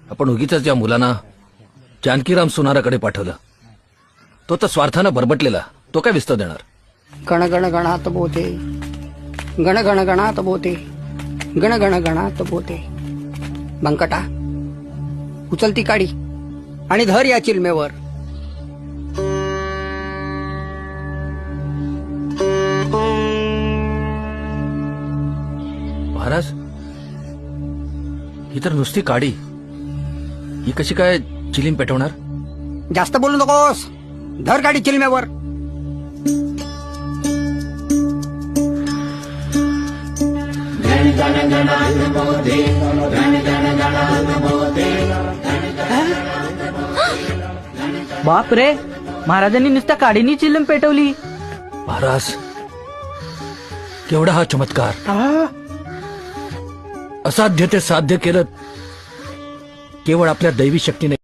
आपण उगीच या मुलांना जानकीराम सुनाराकडे पाठवलं. तो तर स्वार्थानं बरबटलेला, तो काय विस्त देणार. गण गण गणात बोते, गण गण गणात बोते, गण गण गणात बोते. बंकटा उचल ती काडी आणि धर या चिलमेवर. महाराज, ही तर नुसती काडी, ही कशी काय चिलीम पेटवणार. जास्त बोलू नकोस, धर काडी चिलमेवर. बाप रे, महाराजांनी नुसत्या काडीनी चिलम पेटवली. महाराज, केवढा हा चमत्कार. असाध्य ते साध्य केलं केवळ आपल्या दैवी शक्तीने.